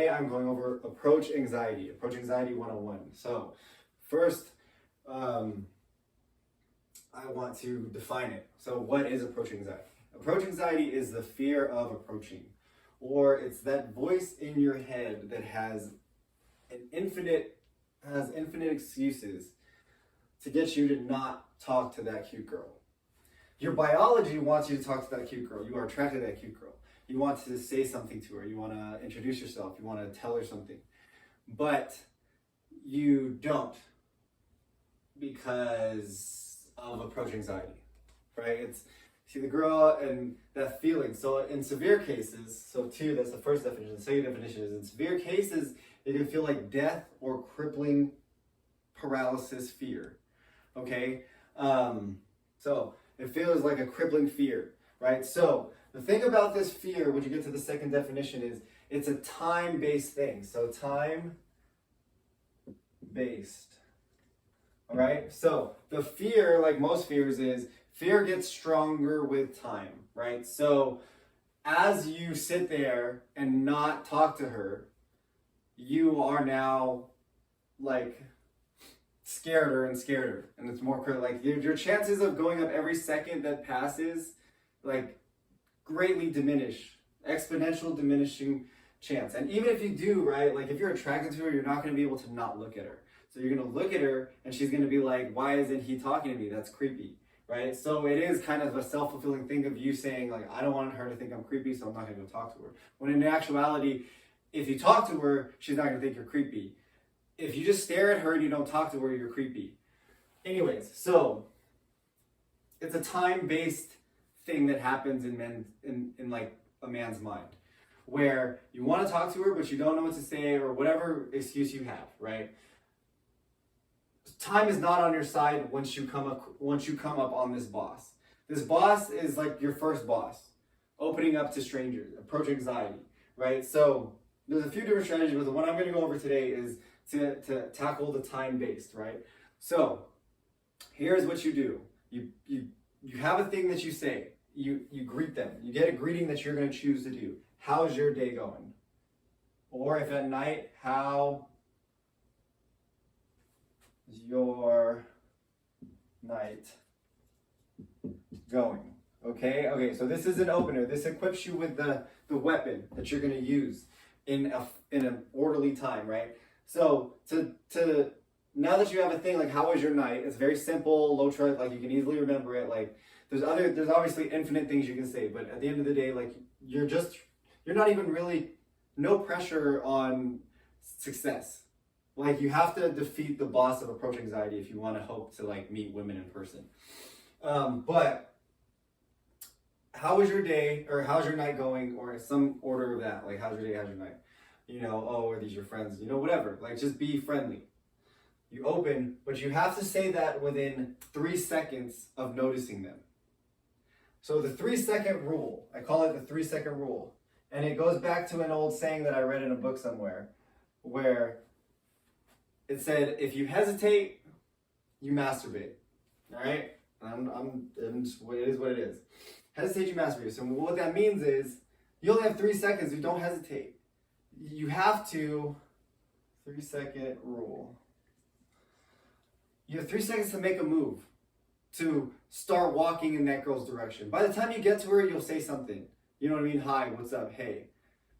Today I'm going over approach anxiety 101. So first, I want to define it. So what is approach anxiety? Approach anxiety is the fear of approaching, or it's that voice in your head that has infinite excuses to get you to not talk to that cute girl. Your biology wants you to talk to that cute girl. You are attracted to that cute girl. You want to say something to her. You want to introduce yourself. You want to tell her something. But you don't because of approach anxiety, right? It's see the girl and that feeling. So in severe cases, that's the first definition. The second definition is in severe cases, it can feel like death or crippling paralysis fear, okay? So it feels like a crippling fear, right? So the thing about this fear, when you get to the second definition, is it's a time-based thing. So time-based. All right? So the fear, like most fears, is fear gets stronger with time, right? So as you sit there and not talk to her, you are now like scareder and scareder. And it's more critical. Like your chances of going up every second that passes, like, greatly diminish, exponential diminishing chance. And even if you do, right, like if you're attracted to her, you're not going to be able to not look at her. So you're going to look at her and she's going to be like, why isn't he talking to me? That's creepy, right? So it is kind of a self-fulfilling thing of you saying, like, I don't want her to think I'm creepy, so I'm not going to go talk to her. When in actuality, if you talk to her, she's not going to think you're creepy. If you just stare at her and you don't talk to her, you're creepy. Anyways, so it's a time-based thing that happens in like a man's mind, where you want to talk to her but you don't know what to say or whatever excuse you have, right? Time is not on your side once you come up on this boss. This boss is like your first boss, opening up to strangers, approach anxiety, right? So there's a few different strategies, but the one I'm going to go over today is to tackle the time-based, right? So here's what you do. You have a thing that you say. You greet them. You get a greeting that you're going to choose to do. How's your day going? Or if at night, how is your night going? Okay, so this is an opener. This equips you with the weapon that you're going to use in an orderly time, right? So to now that you have a thing like how was your night, it's very simple, low trust, like you can easily remember it. Like there's obviously infinite things you can say, but at the end of the day, like you're not even really, no pressure on success. Like you have to defeat the boss of approach anxiety if you want to hope to like meet women in person. But how was your day, or how's your night going, or some order of that, like how's your day, how's your night? You know, oh, are these your friends? You know, whatever, like just be friendly. You open, but you have to say that within 3 seconds of noticing them. So the 3-second rule, I call it the 3-second rule. And it goes back to an old saying that I read in a book somewhere, where it said, if you hesitate, you masturbate. All right? It is what it is. Hesitate, you masturbate. So what that means is, you only have 3 seconds, you don't hesitate. You have to, 3-second rule. You have 3 seconds to make a move, to start walking in that girl's direction. By the time you get to her, you'll say something. You know what I mean? Hi, what's up? Hey.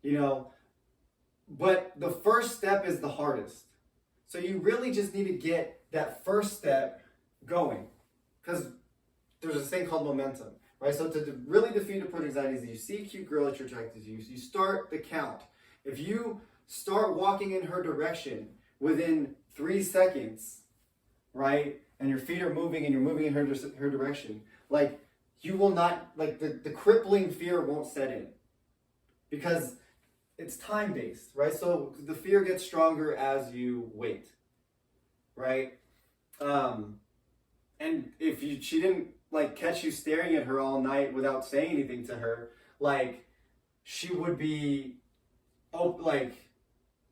You know, but the first step is the hardest. So you really just need to get that first step going, because there's this thing called momentum, right? So to really defeat approach anxiety is you see a cute girl that you're attracted to, you start the count. If you start walking in her direction within 3 seconds, right, and your feet are moving and you're moving in her direction, like you will not, like the crippling fear won't set in, because it's time-based, right? So the fear gets stronger as you wait, right? And if she didn't like catch you staring at her all night without saying anything to her, like she would be,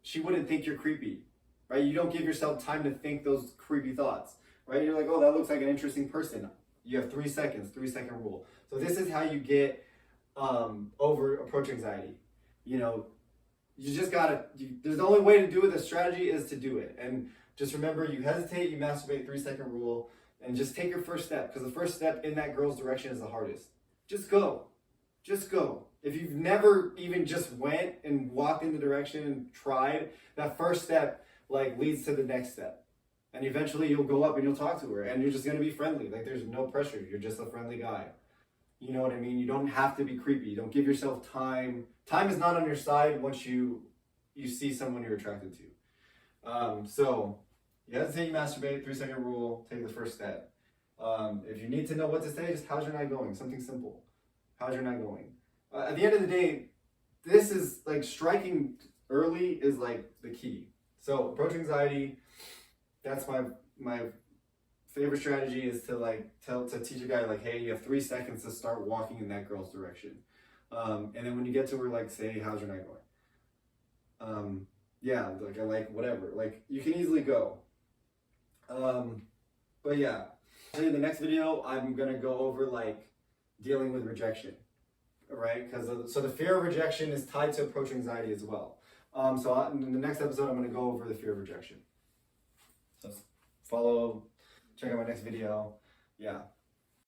she wouldn't think you're creepy, right? You don't give yourself time to think those creepy thoughts, right? You're like, oh, that looks like an interesting person. You have 3 seconds, 3-second rule. So this is how you get over approach anxiety. You know, You just gotta, there's the only way to do it. The strategy is to do it. And just remember, you hesitate, you masturbate, 3-second rule, and just take your first step, because the first step in that girl's direction is the hardest. Just go. Just go. If you've never even just went and walked in the direction and tried, that first step like leads to the next step. And eventually you'll go up and you'll talk to her and you're just gonna be friendly. Like there's no pressure. You're just a friendly guy. You know what I mean? You don't have to be creepy. Don't give yourself time. Time is not on your side once you see someone you're attracted to. So you hesitate, you masturbate, 3-second rule, take the first step. If you need to know what to say, just how's your night going? Something simple. How's your night going? At the end of the day, this is like striking early is like the key. So approach anxiety, that's my favorite strategy is to like to teach a guy like, hey, you have 3 seconds to start walking in that girl's direction. And then when you get to her, like say, how's your night going? Yeah, like I like whatever. Like you can easily go. But yeah. In the next video, I'm gonna go over like dealing with rejection. Right? Because so the fear of rejection is tied to approach anxiety as well. So in the next episode, I'm going to go over the fear of rejection. So follow, check out my next video. Yeah.